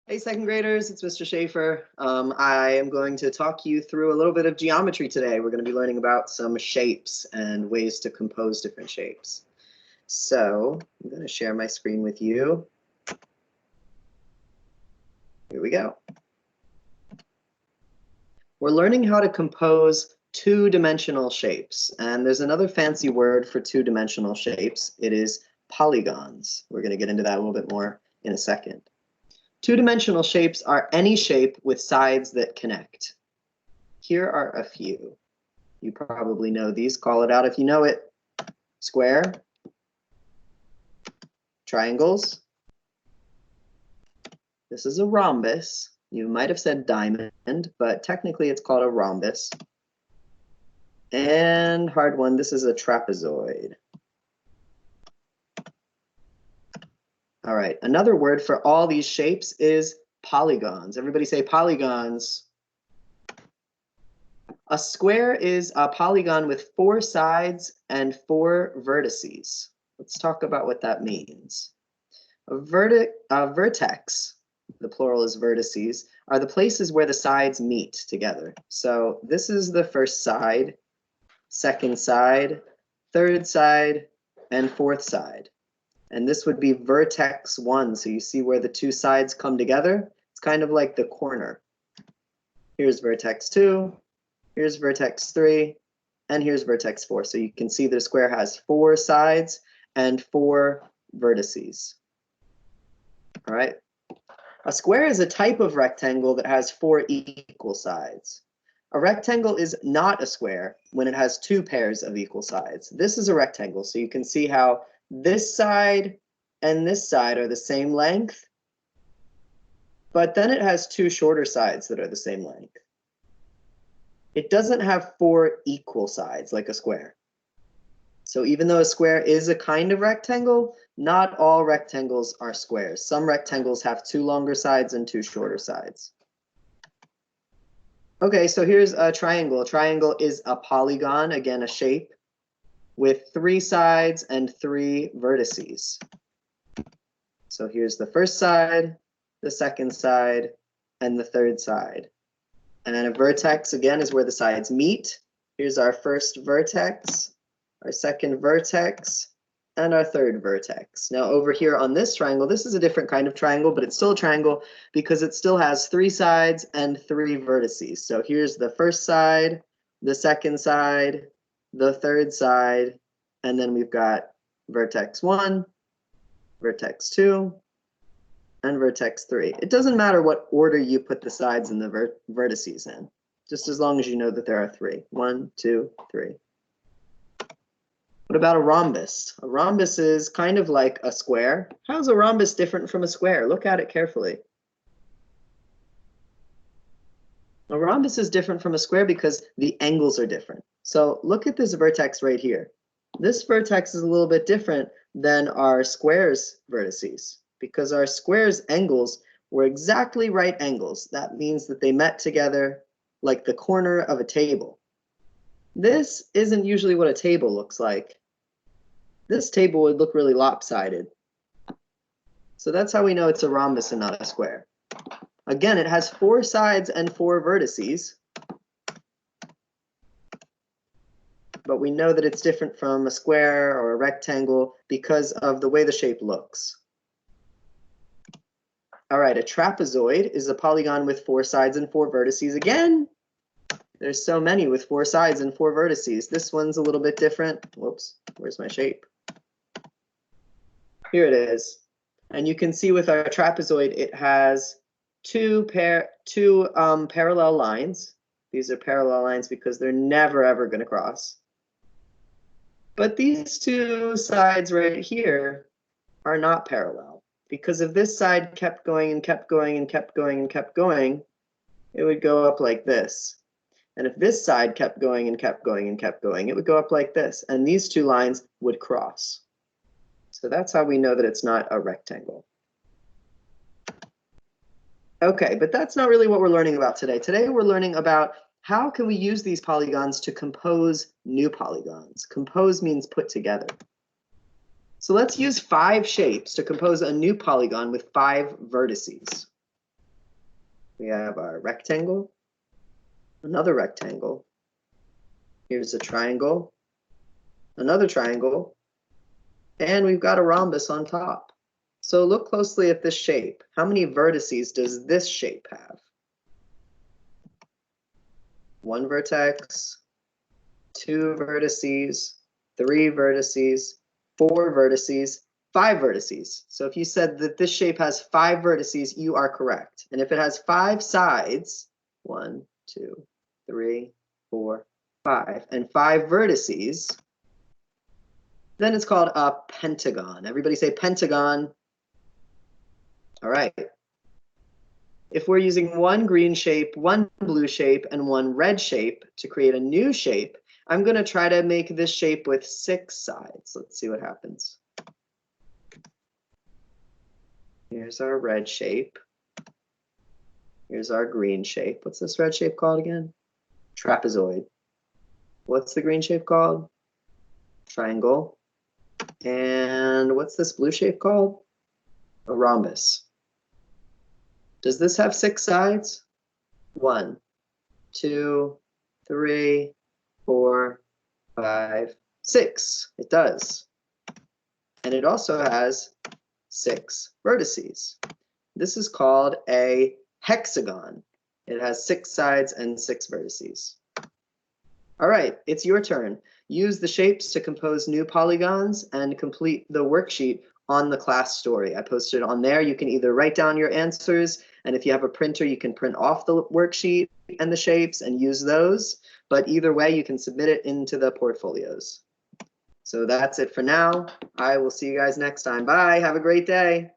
Hey, second graders, it's Mr. Schaefer. I am going to talk you through a little bit of geometry today. We're going to be learning about some shapes and ways to compose different shapes. So I'm going to share my screen with you. Here we go. We're learning how to compose two-dimensional shapes. And there's another fancy word for two-dimensional shapes. It is polygons. We're going to get into that a little bit more in a second. Two-dimensional shapes are any shape with sides that connect. Here are a few. You probably know these. Call it out if you know it. Square, triangles. This is a rhombus. You might have said diamond, but technically it's called a rhombus. And hard one, this is a trapezoid. All right, another word for all these shapes is polygons. Everybody say polygons. A square is a polygon with 4 sides and 4 vertices. Let's talk about what that means. A vertex, the plural is vertices, are the places where the sides meet together. So this is the first side, second side, third side, and fourth side. And this would be vertex 1. So you see where the 2 sides come together? It's kind of like the corner. Here's vertex 2, here's vertex 3, and here's vertex 4. So you can see the square has 4 sides and 4 vertices. All right. A square is a type of rectangle that has 4 equal sides. A rectangle is not a square when it has 2 pairs of equal sides. This is a rectangle, so you can see how this side and this side are the same length, but then it has 2 shorter sides that are the same length. It doesn't have 4 equal sides like a square. So even though a square is a kind of rectangle, not all rectangles are squares. Some rectangles have 2 longer sides and 2 shorter sides. Okay, so here's a triangle. A triangle is a polygon, again, a shape, with 3 sides and 3 vertices. So here's the first side, the second side, and the third side. And a vertex, again, is where the sides meet. Here's our first vertex, our second vertex, and our third vertex. Now over here on this triangle, this is a different kind of triangle, but it's still a triangle because it still has 3 sides and 3 vertices. So here's the first side, the second side, the third side, and then we've got vertex 1, vertex 2, and vertex 3. It doesn't matter what order you put the sides and the vertices in, just as long as you know that there are 3. 1, 2, 3. What about a rhombus? A rhombus is kind of like a square. How's a rhombus different from a square? Look at it carefully. A rhombus is different from a square because the angles are different. So look at this vertex right here. This vertex is a little bit different than our square's vertices because our square's angles were exactly right angles. That means that they met together like the corner of a table. This isn't usually what a table looks like. This table would look really lopsided. So that's how we know it's a rhombus and not a square. Again, it has 4 sides and 4 vertices. But we know that it's different from a square or a rectangle because of the way the shape looks. All right, a trapezoid is a polygon with 4 sides and 4 vertices. Again, there's so many with 4 sides and 4 vertices. This one's a little bit different. Whoops, where's my shape? Here it is. And you can see with our trapezoid, it has two parallel lines. These are parallel lines because they're never, ever going to cross. But these 2 sides right here are not parallel, because if this side kept going and kept going and kept going and kept going, it would go up like this. And if this side kept going and kept going and kept going, it would go up like this. And these 2 lines would cross. So that's how we know that it's not a rectangle. Okay, but that's not really what we're learning about today. Today we're learning about how can we use these polygons to compose new polygons. Compose means put together. So let's use 5 shapes to compose a new polygon with 5 vertices. We have our rectangle, another rectangle. Here's a triangle, another triangle, and we've got a rhombus on top. So look closely at this shape. How many vertices does this shape have? 1 vertex, 2 vertices, 3 vertices, 4 vertices, 5 vertices. So if you said that this shape has 5 vertices, you are correct. And if it has 5 sides, 1, 2, 3, 4, 5, and 5 vertices, then it's called a pentagon. Everybody say pentagon. All right. If we're using 1 green shape, 1 blue shape, and 1 red shape to create a new shape, I'm going to try to make this shape with 6 sides. Let's see what happens. Here's our red shape. Here's our green shape. What's this red shape called again? Trapezoid. What's the green shape called? Triangle. And what's this blue shape called? A rhombus. Does this have 6 sides? 1, 2, 3, 4, 5, 6. It does. And it also has 6 vertices. This is called a hexagon. It has 6 sides and 6 vertices. All right, it's your turn. Use the shapes to compose new polygons and complete the worksheet on the class story. I posted it on there. You can either write down your answers, and if you have a printer, you can print off the worksheet and the shapes and use those. But either way, you can submit it into the portfolios. So that's it for now. I will see you guys next time. Bye. Have a great day.